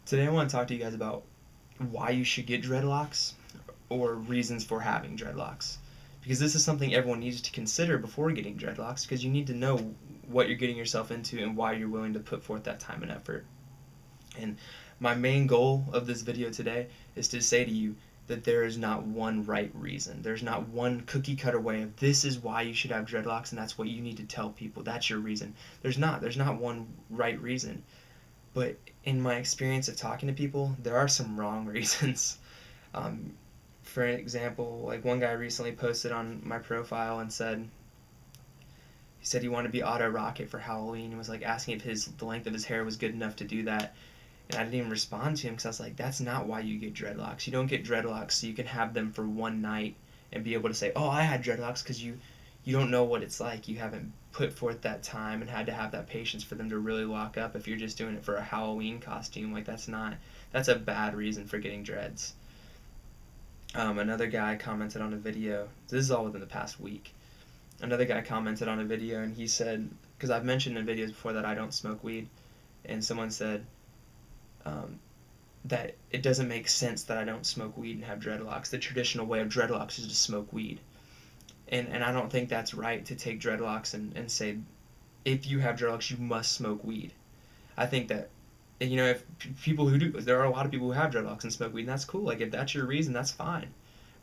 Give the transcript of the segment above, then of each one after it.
Today I want to talk to you guys about why you should get dreadlocks or reasons for having dreadlocks. Because this is something everyone needs to consider before getting dreadlocks, because you need to know what you're getting yourself into and why you're willing to put forth that time and effort. And my main goal of this video today is to say to you that there is not one right reason. There's not one cookie cutter way of this is why you should have dreadlocks and that's what you need to tell people. That's your reason. There's not one right reason. But in my experience of talking to people, there are some wrong reasons. For example, like one guy recently posted on my profile and he said he wanted to be Auto Rocket for Halloween and was like asking if the length of his hair was good enough to do that. And I didn't even respond to him because I was like, that's not why you get dreadlocks. You don't get dreadlocks so you can have them for one night and be able to say, oh, I had dreadlocks, because you don't know what it's like. You haven't put forth that time and had to have that patience for them to really lock up if you're just doing it for a Halloween costume. Like, that's a bad reason for getting dreads. Another guy commented on a video. This is all within the past week. Another guy commented on a video and he said, because I've mentioned in videos before that I don't smoke weed, and someone said that it doesn't make sense that I don't smoke weed and have dreadlocks. The traditional way of dreadlocks is to smoke weed. And I don't think that's right to take dreadlocks and say, if you have dreadlocks, you must smoke weed. I think that, if people who do, there are a lot of people who have dreadlocks and smoke weed, and that's cool. Like, if that's your reason, that's fine.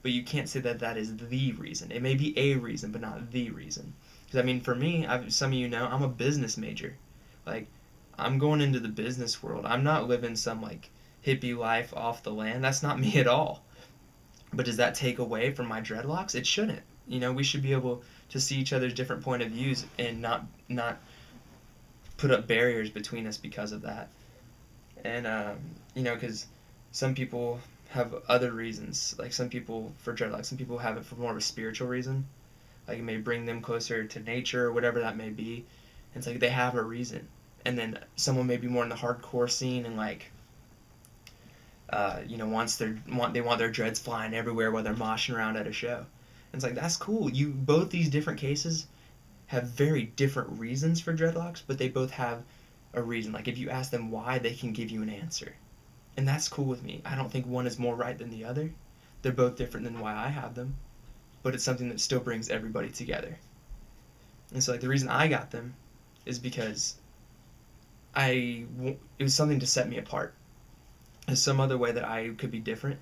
But you can't say that that is the reason. It may be a reason, but not the reason. Because, I mean, for me, some of you know, I'm a business major. Like, I'm going into the business world. I'm not living some, like, hippie life off the land. That's not me at all. But does that take away from my dreadlocks? It shouldn't. We should be able to see each other's different point of views and not put up barriers between us because of that. And, because some people have other reasons. Like, some people, for dreadlocks, some people have it for more of a spiritual reason. Like, it may bring them closer to nature or whatever that may be. And it's like they have a reason. And then someone may be more in the hardcore scene and, like, they want their dreads flying everywhere while they're moshing around at a show. And it's like, that's cool. Both these different cases have very different reasons for dreadlocks, but they both have a reason. Like, if you ask them why, they can give you an answer. And that's cool with me. I don't think one is more right than the other. They're both different than why I have them, but it's something that still brings everybody together. And so, like, the reason I got them is because it was something to set me apart. There's some other way that I could be different,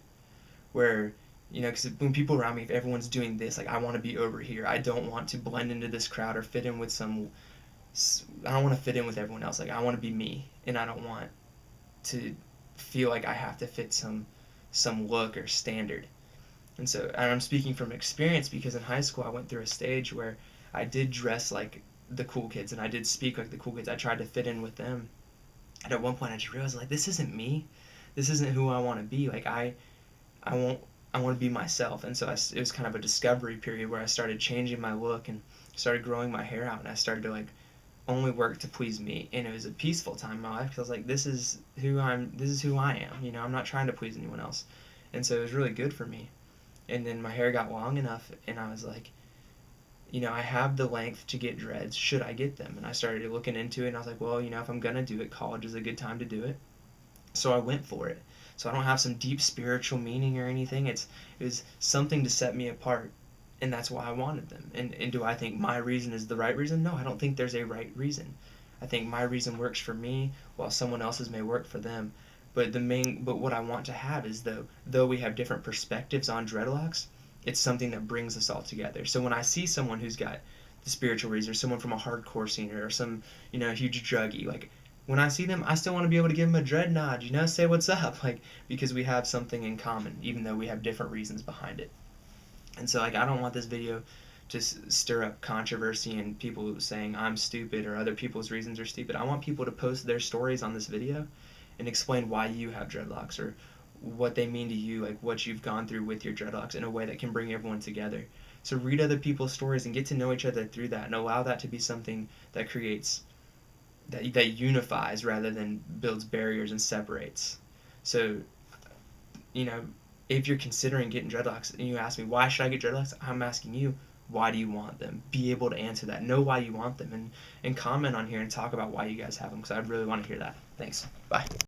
where, because when people around me, if everyone's doing this, like, I want to be over here. I don't want to blend into this crowd or fit in with I don't want to fit in with everyone else. Like, I want to be me, and I don't want to feel like I have to fit some look or standard. And I'm speaking from experience, because in high school I went through a stage where I did dress like the cool kids, and I did speak like the cool kids. I tried to fit in with them. And at one point I just realized, like, this isn't me. This isn't who I want to be. Like, I want to be myself. And so it was kind of a discovery period where I started changing my look and started growing my hair out, and I started to, like, only work to please me. And it was a peaceful time in my life, because I was like, this is who I am. I'm not trying to please anyone else. And so it was really good for me. And then my hair got long enough, and I was like, I have the length to get dreads. Should I get them? And I started looking into it, and I was like, well, if I'm gonna do it, college is a good time to do it. So I went for it. So I don't have some deep spiritual meaning or anything. It was something to set me apart, and that's why I wanted them. And do I think my reason is the right reason? No, I don't think there's a right reason. I think my reason works for me, while someone else's may work for them. But what I want to have is, though we have different perspectives on dreadlocks, it's something that brings us all together. So when I see someone who's got the spiritual reason, or someone from a hardcore scene, or some huge druggie, like, when I see them, I still want to be able to give them a dread nod, say what's up, like, because we have something in common, even though we have different reasons behind it. And so, like, I don't want this video to stir up controversy and people saying I'm stupid or other people's reasons are stupid. I want people to post their stories on this video and explain why you have dreadlocks, or what they mean to you, like what you've gone through with your dreadlocks, in a way that can bring everyone together. So read other people's stories and get to know each other through that, and allow that to be something that creates that unifies rather than builds barriers and separates. So, if you're considering getting dreadlocks and you ask me, why should I get dreadlocks? I'm asking you, why do you want them? Be able to answer that. Know why you want them, and comment on here and talk about why you guys have them, because I really want to hear that. Thanks. Bye.